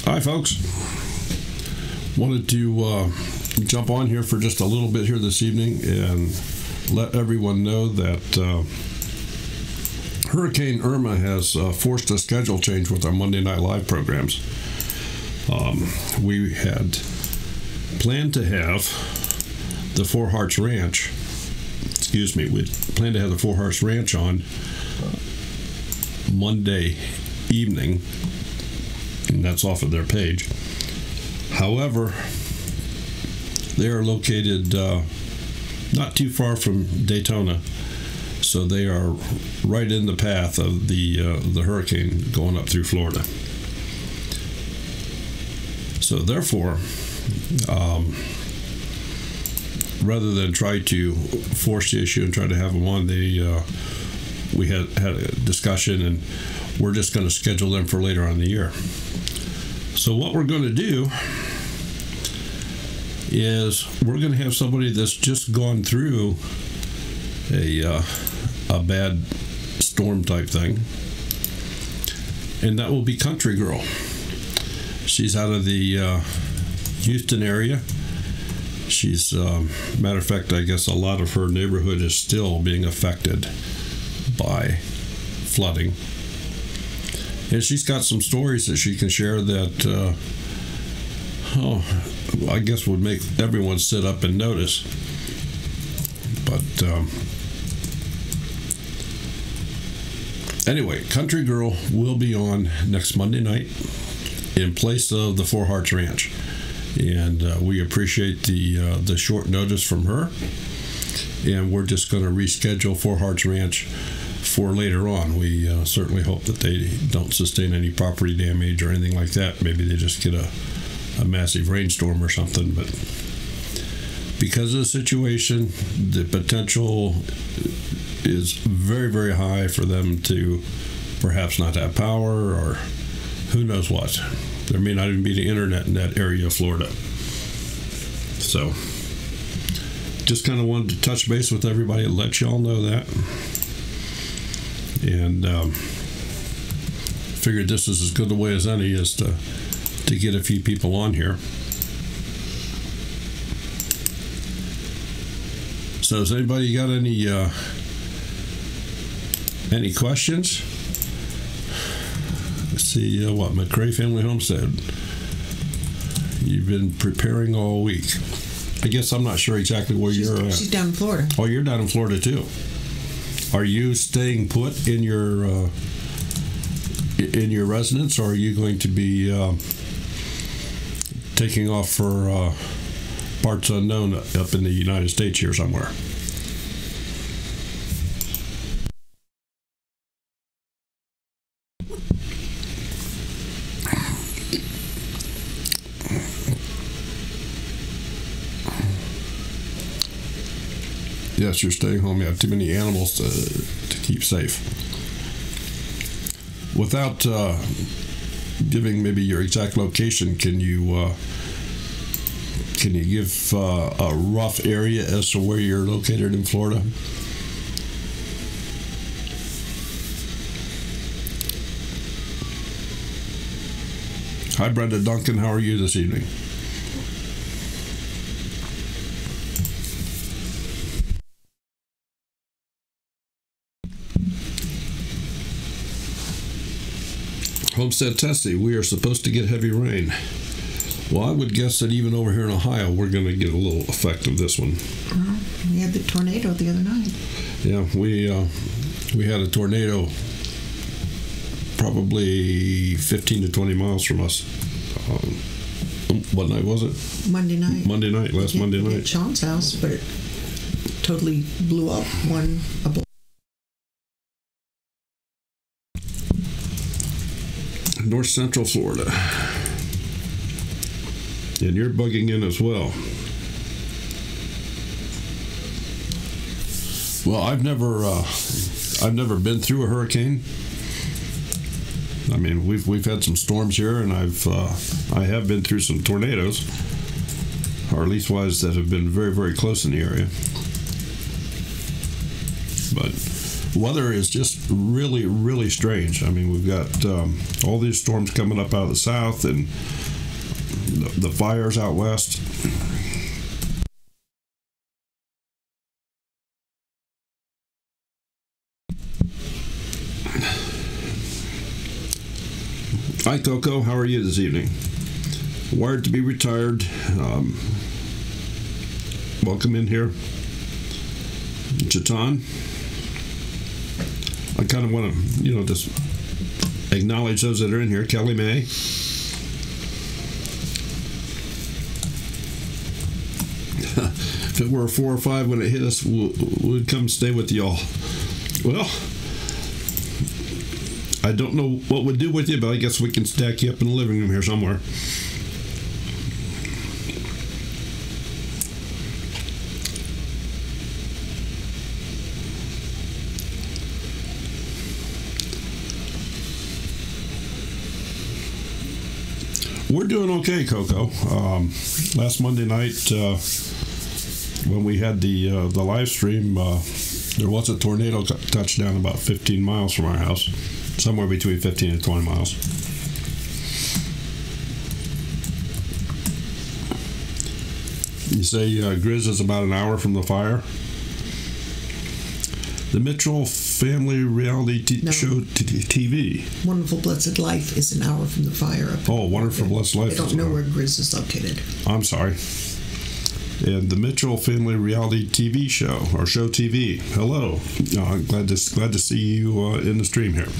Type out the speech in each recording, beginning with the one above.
Hi, folks. Wanted to jump on here for just a little bit here this evening and let everyone know that Hurricane Irma has forced a schedule change with our Monday Night Live programs. We had planned to have the 4 HeartsRanch. We planned to have the 4 HeartsRanch on Monday evening, and that's off of their page. However, they are located not too far from Daytona, so they are right in the path of the hurricane going up through Florida. So therefore, rather than try to force the issue and try to have them on, we had a discussion, and we're just going to schedule them for later on in the year. So what we're going to do is we're going to have somebody that's just gone through a bad storm type thing, and that will be Country Girl. She's out of the Houston area. She's, matter of fact, I guess a lot of her neighborhood is still being affected by flooding. And she's got some stories that she can share that, I guess would make everyone sit up and notice. But anyway, Country Girl will be on next Monday night in place of the 4 HeartsRanch. And we appreciate the short notice from her. And we're just going to reschedule 4 HeartsRanch for later on. We certainly hope that they don't sustain any property damage or anything like that. Maybe they just get a massive rainstorm or something. But because of the situation, the potential is very, very high for them to perhaps not have power, or who knows what. There may not even be the internet in that area of Florida. So just kind of wanted to touch base with everybody and let y'all know that. And figured this is as good a way as any is to get a few people on here. So has anybody got any questions? Let's see what McCray Family Homestead. You've been preparing all week. I guess I'm not sure exactly where you're at. She's down in Florida. Oh, you're down in Florida too. Are you staying put in your residence, or are you going to be taking off for parts unknown up in the United States here somewhere? Yes, you're staying home. You have too many animals to keep safe. Without giving maybe your exact location, can you give a rough area as to where you're located in Florida? Hi, Brenda Duncan. How are you this evening? Homestead Tessie, we are supposed to get heavy rain. Well, I would guess that even over here in Ohio, we're going to get a little effect of this one. We had the tornado the other night. Yeah, we had a tornado probably 15 to 20 miles from us. What night was it? Monday night. Last Monday night. At Sean's house, but it totally blew up a block. North Central Florida. And you're bugging in as well. Well, I've never been through a hurricane. I mean, we've had some storms here, and I have been through some tornadoes, or at least ones that have been very, very close in the area. But weather is just really, really strange. I mean, we've got all these storms coming up out of the south and the fires out west. Hi, Coco. How are you this evening? Wired to be retired. Welcome in here. Chatan. I kind of want to, just acknowledge those that are in here. Kellie May. If it were a 4 or 5 when it hit us, we'd come stay with y'all. Well, I don't know what we'd do with you, but I guess we can stack you up in the living room here somewhere. We're doing okay, Coco. Last Monday night, when we had the live stream, there was a tornado touchdown about 15 miles from our house, somewhere between 15 and 20 miles. You say Grizz is about an hour from the fire? The Mitchell Family Reality Show TV. Wonderful Blessed Life is an hour from the fire. Oh, Wonderful Blessed Life. I don't know where Grizz is located. I'm sorry. And the Mitchell Family Reality TV show, or Show TV. Hello. I'm glad to see you in the stream here.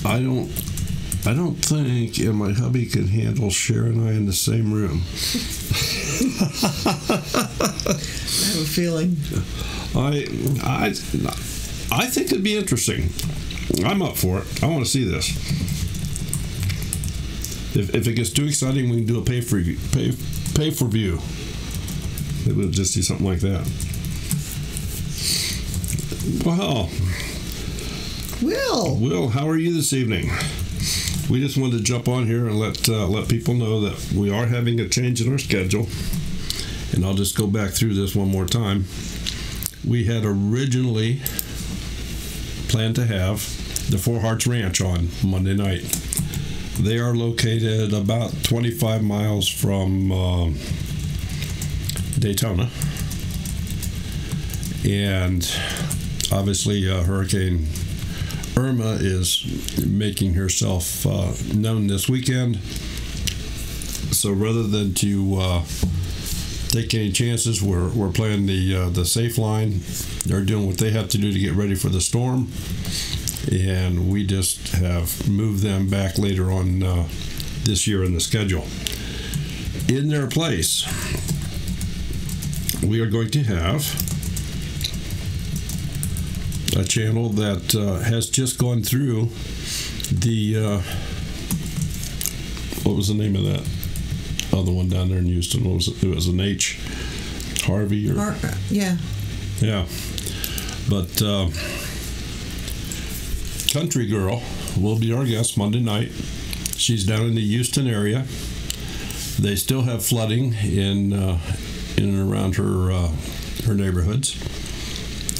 I don't think my hubby can handle Cher and I in the same room. I have a feeling. I think it'd be interesting. I'm up for it. I want to see this. If it gets too exciting, we can do a pay for view. Maybe we'll just do something like that. Well, Will, how are you this evening? We just wanted to jump on here and let people know that we are having a change in our schedule. And I'll just go back through this one more time. We had originally planned to have the 4 HeartsRanch on Monday night. They are located about 25 miles from Daytona. And obviously Hurricane Irma is making herself known this weekend. So rather than to take any chances, we're playing the safe line. They're doing what they have to do to get ready for the storm, and we just have moved them back later on this year in the schedule. In their place, we are going to have a channel that has just gone through the what was the name of that other one down there in Houston? What was it? It was an H. Harvey or yeah. But Country Girl will be our guest Monday night. She's down in the Houston area. They still have flooding in and around her neighborhoods,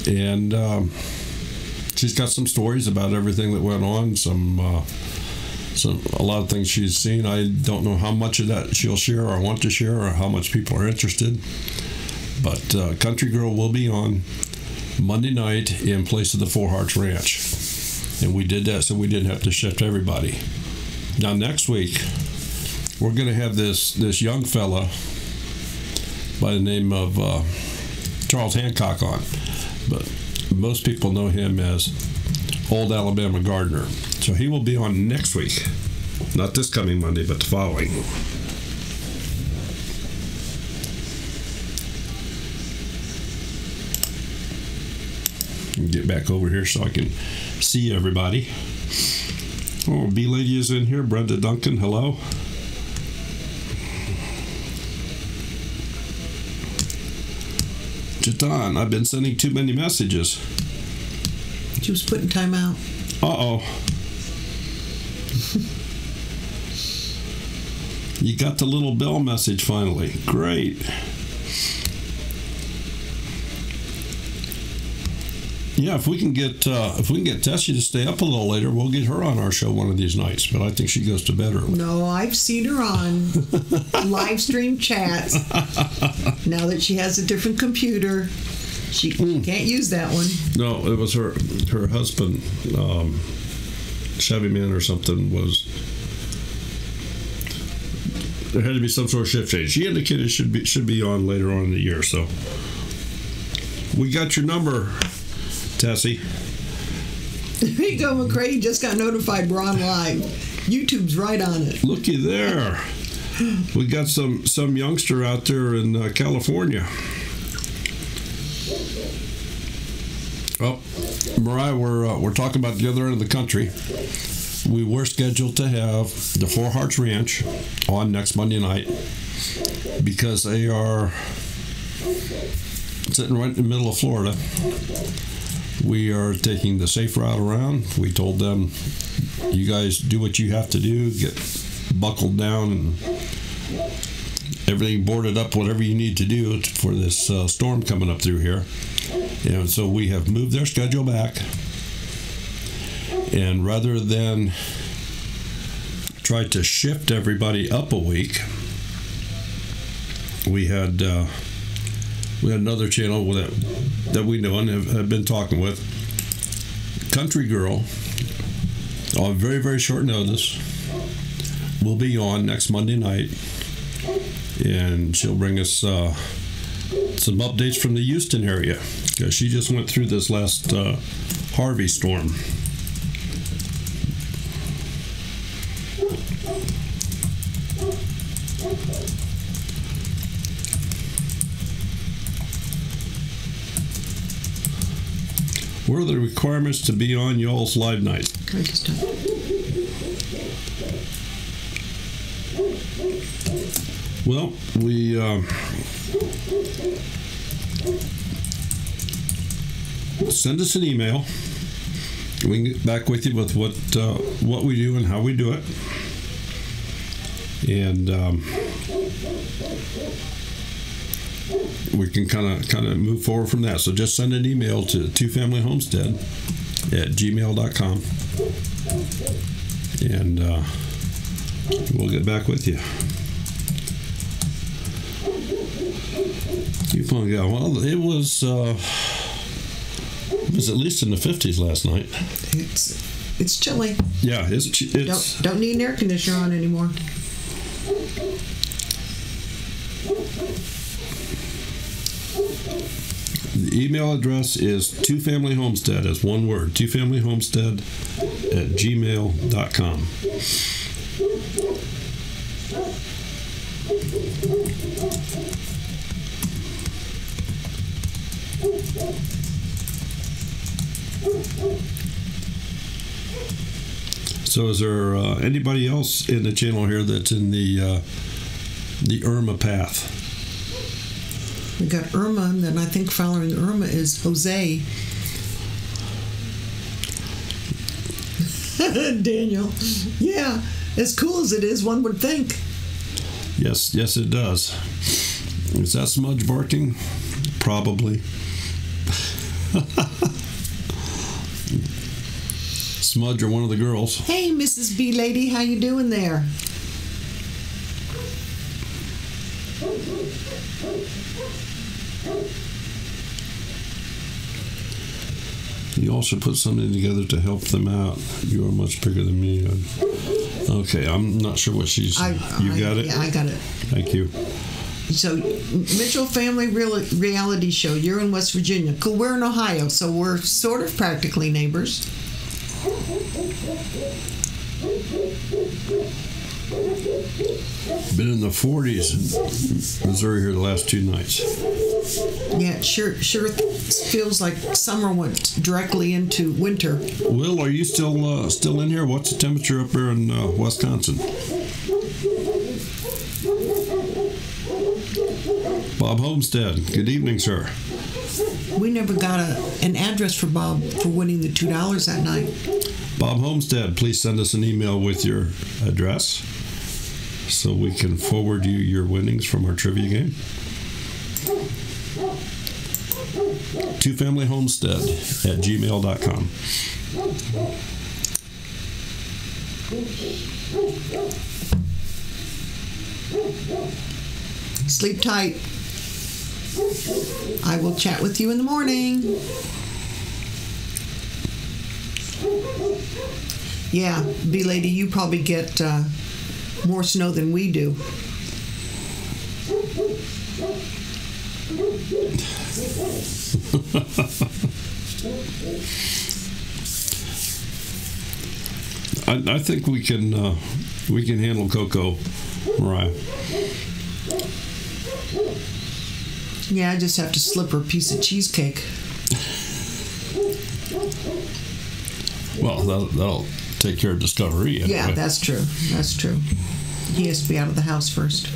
and she's got some stories about everything that went on. A lot of things she's seen. I don't know how much of that she'll share or want to share, or how much people are interested. But Country Girl will be on Monday night in place of the 4 HeartsRanch, and we did that so we didn't have to shift everybody. Now next week we're going to have this young fella by the name of Charles Hancock on, but most people know him as OldAlabamaGardener. So he will be on next week, not this coming Monday, but the following. Get back over here so I can see everybody. Oh, B-Lady is in here. Brenda Duncan, hello. Jatan, I've been sending too many messages. She was putting time out. You got the little bell message finally. Great. Yeah, if we can get Tessie to stay up a little later, we'll get her on our show one of these nights. But I think she goes to bed early. No, I've seen her on live stream chats. Now that she has a different computer, she can't use that one. No, it was her husband, Chevy Man or something, was. There had to be some sort of shift change. She indicated should be on later on in the year. So we got your number, Tessie. There you go, McCray. You just got notified we're on live. YouTube's right on it. Looky there. We got some youngster out there in California. Oh, Mariah, we're talking about the other end of the country. We were scheduled to have the 4 Hearts Ranch on next Monday night because they are sitting right in the middle of Florida. We are taking the safe route around. We told them, you guys do what you have to do, get buckled down and everything boarded up, whatever you need to do for this storm coming up through here. And so we have moved their schedule back. And rather than try to shift everybody up a week, we had another channel that we know and have been talking with. Country Girl, on very, very short notice, will be on next Monday night. And she'll bring us some updates from the Houston area, because she just went through this last Harvey storm. What are the requirements to be on y'all's live night? Can I just talk? Well, we send us an email. We can get back with you with what we do and how we do it, and we can kind of move forward from that. So just send an email to twofamilyhomestead@gmail.com, and we'll get back with you. Keep on going. Well, it was at least in the 50s last night. It's chilly. Yeah, it's don't need an air conditioner on anymore. The email address is twofamilyhomestead, as one word, twofamilyhomestead@gmail.com. So is there anybody else in the channel here that's in the Irma path? We got Irma, and then I think following Irma is Jose. Daniel. Yeah, as cool as it is, one would think. Yes, it does. Is that Smudge barking? Probably. Smudge or one of the girls. Hey, Mrs. B Lady, how you doing there? You all should put something together to help them out. You are much bigger than me. Okay, I'm not sure what she's... You got it? Yeah, I got it. Thank you. So, Mitchell Family Reality Show. You're in West Virginia. Cool, we're in Ohio, so we're sort of practically neighbors. Been in the 40s in Missouri here the last 2 nights. Yeah, it sure feels like summer went directly into winter. Will, are you still in here? What's the temperature up there in Wisconsin? Bob Homestead. Good evening, sir. We never got an address for Bob for winning the $2 that night. Bob Homestead, please send us an email with your address. so we can forward you your winnings from our trivia game. twofamilyhomestead@gmail.com. Sleep tight. I will chat with you in the morning. Yeah, B-Lady, you probably get more snow than we do. I think we can handle Coco, Mariah. Yeah, I just have to slip her a piece of cheesecake. Well, that'll take care of Discovery. Anyway. Yeah, that's true. That's true. He has to be out of the house first.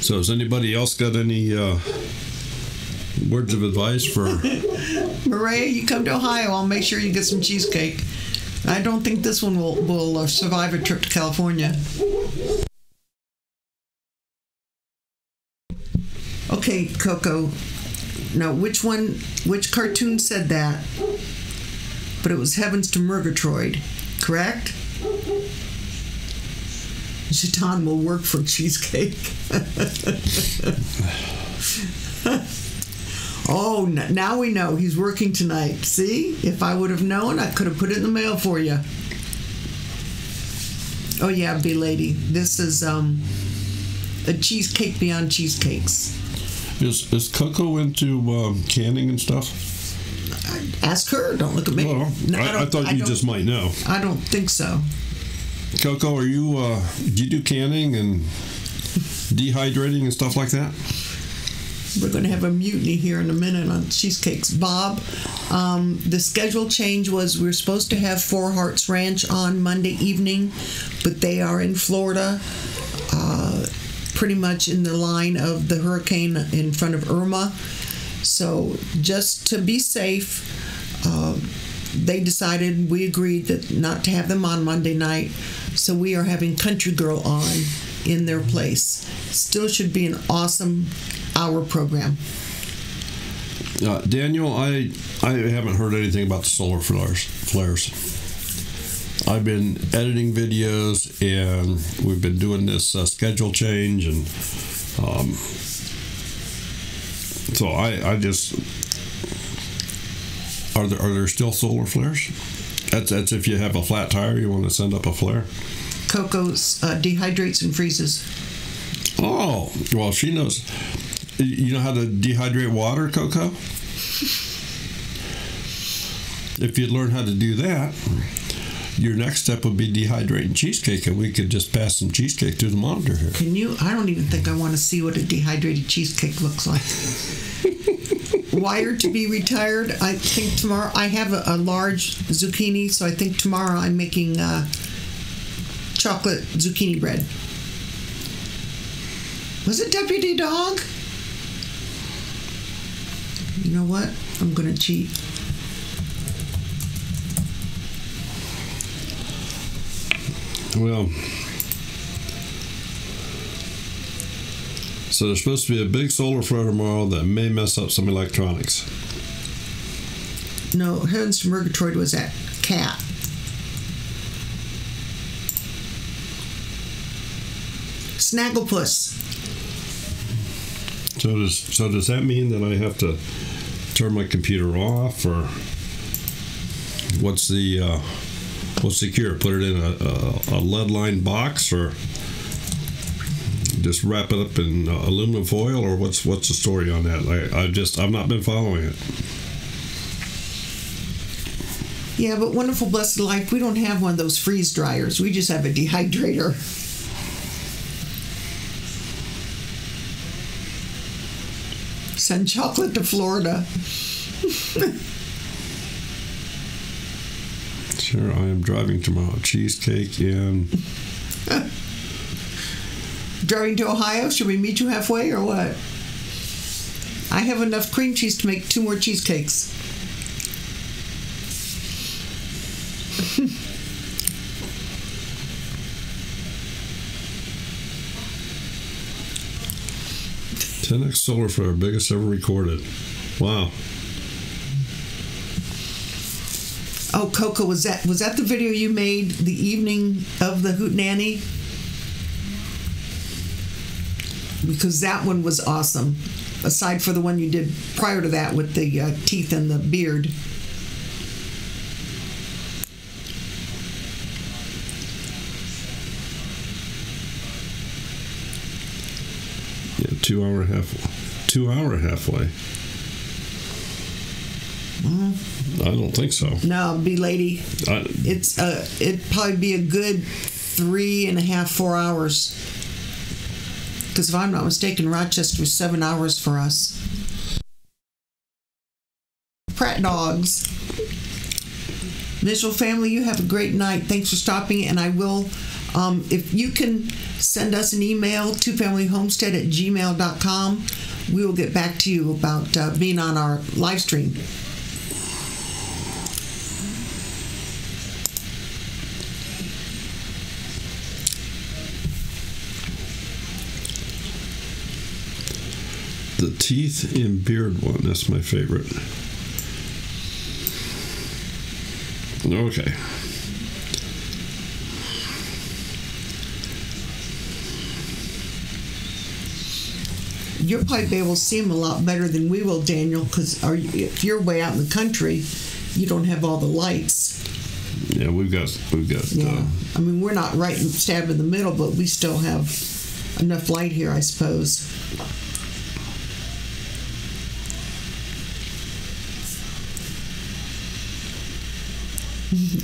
So has anybody else got any words of advice for... Maria, you come to Ohio, I'll make sure you get some cheesecake. I don't think this one will survive a trip to California. Okay, Coco. Now, which cartoon said that? But it was Heavens to Murgatroyd, correct? Chaton will work for cheesecake. Oh, now we know he's working tonight. See? If I would have known, I could have put it in the mail for you. Oh, yeah, B-Lady. This is a cheesecake beyond cheesecakes. Is Coco into canning and stuff? Ask her. Don't look at me. Well, no, I thought you just might know. I don't think so. Coco, are you do you do canning and dehydrating and stuff like that? We're going to have a mutiny here in a minute on cheesecakes. Bob, the schedule change was we were supposed to have 4 Hearts Ranch on Monday evening, but they are in Florida, pretty much in the line of the hurricane in front of Irma. So just to be safe, we agreed that not to have them on Monday night. So we are having Country Girl on in their place. Still should be an awesome hour program. Daniel, I haven't heard anything about the solar flares. I've been editing videos and we've been doing this schedule change, and so I just are there still solar flares? That's if you have a flat tire, you want to send up a flare. Coco's dehydrates and freezes. Oh, well, she knows. You know how to dehydrate water, Coco? If you'd learn how to do that, your next step would be dehydrating cheesecake, and we could just pass some cheesecake through the monitor here. Can you? I don't even think I want to see what a dehydrated cheesecake looks like. Wired to be retired. I think tomorrow I have a large zucchini, so I think tomorrow I'm making chocolate zucchini bread. Was it Deputy Dog? You know what? I'm going to cheat. Well, so there's supposed to be a big solar flare tomorrow that may mess up some electronics. No, Heavens to Murgatroyd was that cat. Snagglepuss. So does that mean that I have to turn my computer off, or what's the cure? Put it in a lead-lined box, or just wrap it up in aluminum foil, or what's the story on that? I've not been following it. Yeah, but Wonderful Blessed Life, we don't have one of those freeze dryers. We just have a dehydrator. Send chocolate to Florida. Sure, I am driving tomorrow. Cheesecake and... Driving to Ohio? Should we meet you halfway or what? I have enough cream cheese to make 2 more cheesecakes. $10X solar flare, biggest ever recorded. Wow. Oh, Coco, was that the video you made the evening of the Hootenanny? Because that one was awesome. Aside for the one you did prior to that with the teeth and the beard. Yeah, 2 hour halfway. I don't think so. No, lady. It'd probably be a good 3.5, 4 hours. Because if I'm not mistaken, Rochester was 7 hours for us. Pratt dogs. Mitchell family, you have a great night. Thanks for stopping, and I will, if you can send us an email, twofamilyhomestead@gmail.com, we will get back to you about being on our live stream. The teeth and beard one, that's my favorite. Okay. You'll probably be able to see them a lot better than we will, Daniel, because if you're way out in the country, you don't have all the lights. Yeah, we've got. Yeah, I mean, we're not right stab in the middle, but we still have enough light here, I suppose.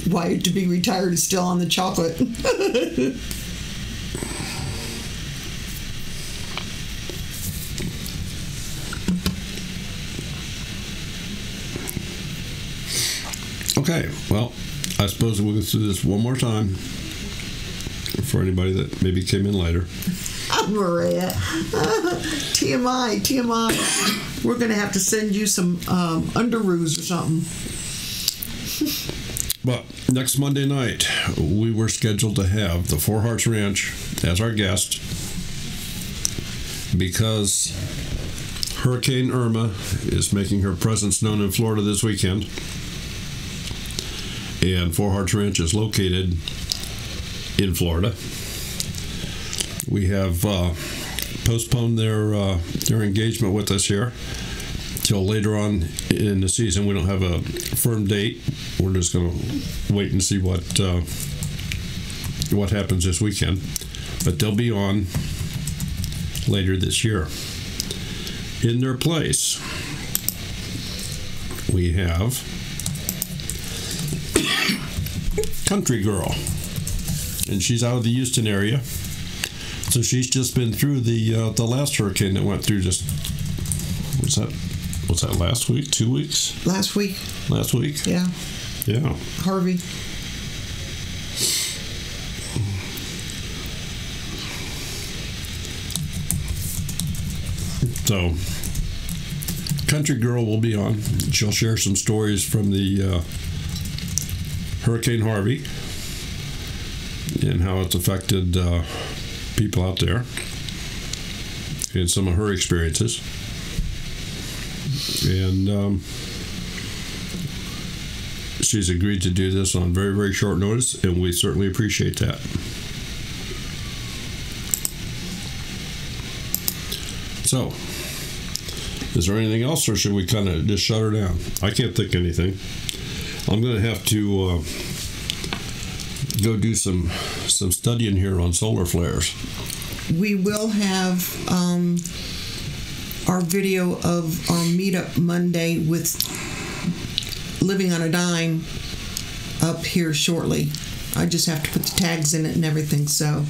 Wired to be retired is still on the chocolate. Okay, well, I suppose we'll go through this one more time for anybody that maybe came in later. Maria, TMI. We're going to have to send you some underoos or something. But next Monday night, we were scheduled to have the 4 Hearts Ranch as our guest because Hurricane Irma is making her presence known in Florida this weekend. And 4 Hearts Ranch is located in Florida. We have postponed their engagement with us here till later on in the season. We don't have a firm date. We're just going to wait and see what happens this weekend. But they'll be on later this year. In their place, we have Country Girl, and she's out of the Houston area. So she's just been through the last hurricane that went through. Just was that last week? 2 weeks? Last week. Yeah. Harvey. So Country Girl will be on. She'll share some stories from the Hurricane Harvey and how it's affected people out there and some of her experiences. And she's agreed to do this on very, very short notice, and we certainly appreciate that. So, is there anything else, or should we kind of just shut her down? I can't think of anything. I'm going to have to go do some studying here on solar flares. We will have our video of our meetup Monday with Living on a Dime up here shortly. I just have to put the tags in it and everything, so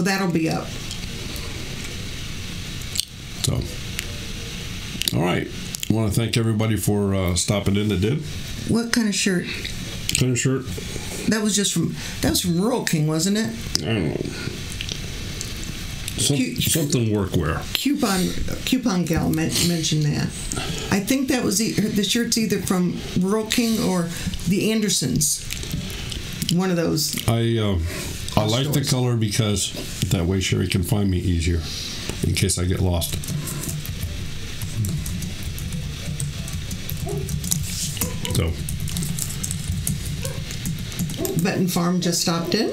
that'll be up. So, all right. I want to thank everybody for stopping in that did. What kind of shirt? Kind of shirt? That was from Rural King, wasn't it? I don't know. Something workwear. Coupon gal mentioned that. I think that was the shirt's either from Rural King or the Andersons. One of those. I like the color because that way Sherry can find me easier in case I get lost. So. Benton Farm just stopped in.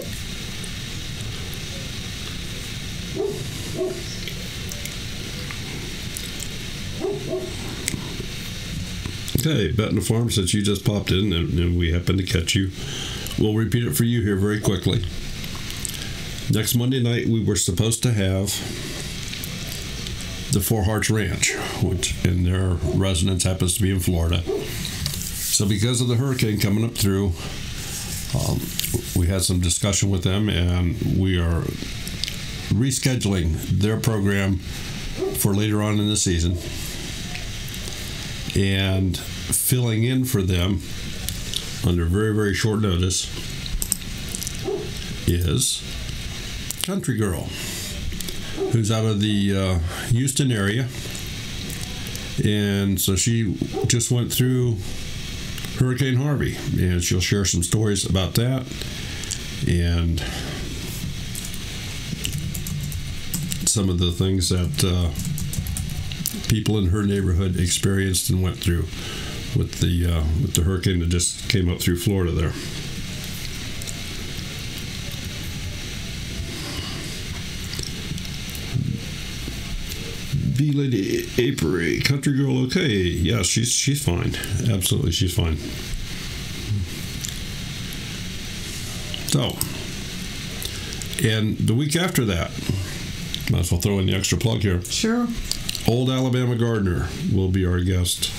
Okay, Benton Farm, since you just popped in and we happened to catch you, we'll repeat it for you here very quickly. Next Monday night, we were supposed to have the 4 HeartsRanch, which in their residence happens to be in Florida. So because of the hurricane coming up through, we had some discussion with them, and we are rescheduling their program for later on in the season. And filling in for them under very, very short notice is Country Girl, who's out of the Houston area. And so she just went through Hurricane Harvey, and she'll share some stories about that and some of the things that people in her neighborhood experienced and went through with the hurricane that just came up through Florida there. Bee Lady Apiary, Country Girl, okay. Yeah, she's fine. Absolutely, she's fine. So, and the week after that, might as well throw in the extra plug here. Sure. OldAlabamaGardener will be our guest.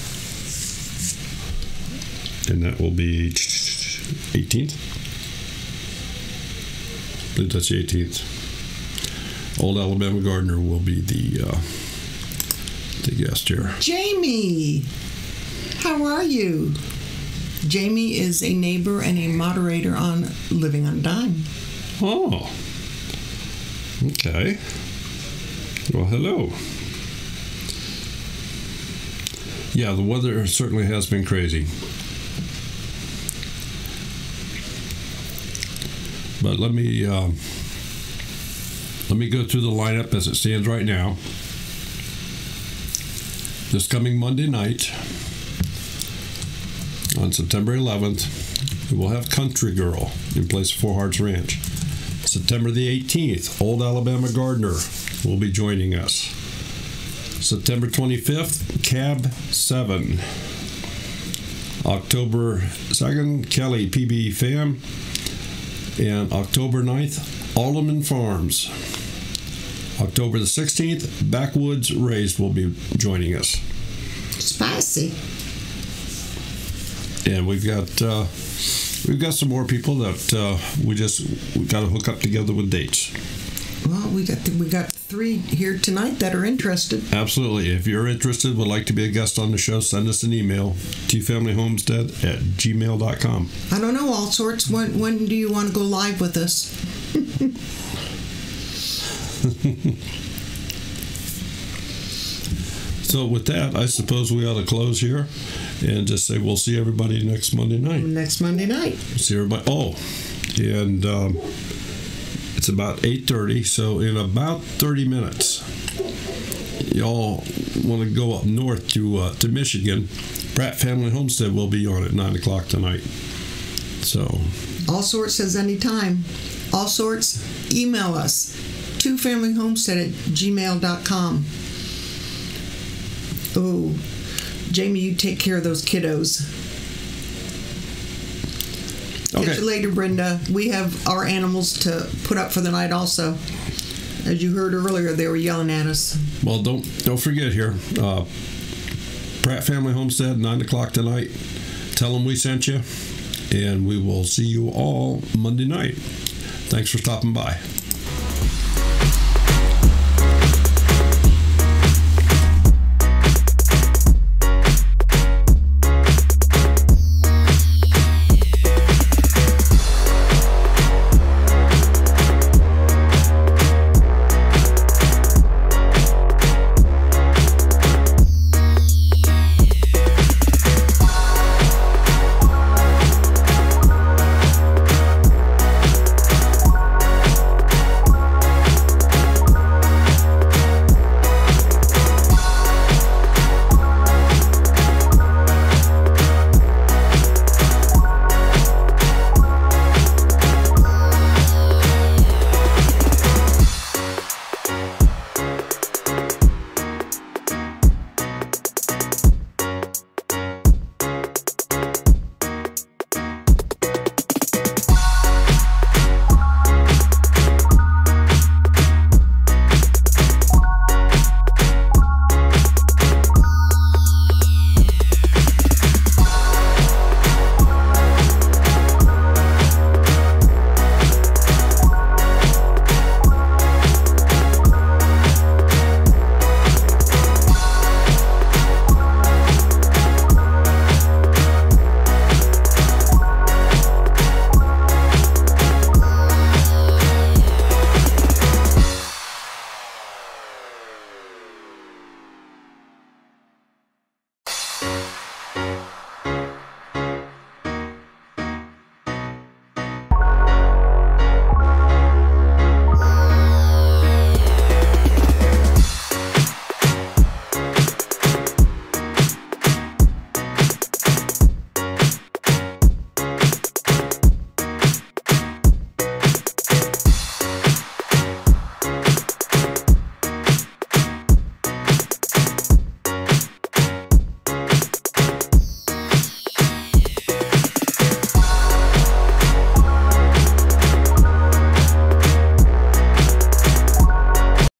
And that will be 18th. I believe that's the 18th. OldAlabamaGardener will be the guest here. Jamie, how are you? Jamie is a neighbor and a moderator on Living on a Dime. Oh. Okay. Well, hello. Yeah, the weather certainly has been crazy. But let me go through the lineup as it stands right now. This coming Monday night, on September 11th, we will have Country Girl in place of 4 HeartsRanch. September the 18th, OldAlabamaGardener will be joining us. September 25th, Cab 7. October 2nd, Kellie PB Fam. And October 9th, Alderman Farms. October the 16th, Backwoods Raised will be joining us. Spicy. And we've got some more people that we got to hook up together with dates. Well, we got 3 here tonight that are interested. Absolutely. If you're interested, would like to be a guest on the show, send us an email, tfamilyhomestead@gmail.com. I don't know, all sorts. When do you want to go live with us? So with that, I suppose we ought to close here and just say we'll see everybody next Monday night. Next Monday night. See everybody. Oh, and it's about 8:30, so in about 30 minutes, y'all want to go up north to Michigan. Pratt Family Homestead will be on at 9 o'clock tonight. So, All Sorts says anytime. All Sorts, email us, twofamilyhomestead@gmail.com. Oh, Jamie, you take care of those kiddos. okay. Catch you later, Brenda. We have our animals to put up for the night also. As you heard earlier, they were yelling at us. Well, don't forget here, Pratt Family Homestead, 9 o'clock tonight. Tell them we sent you, and we will see you all Monday night. Thanks for stopping by.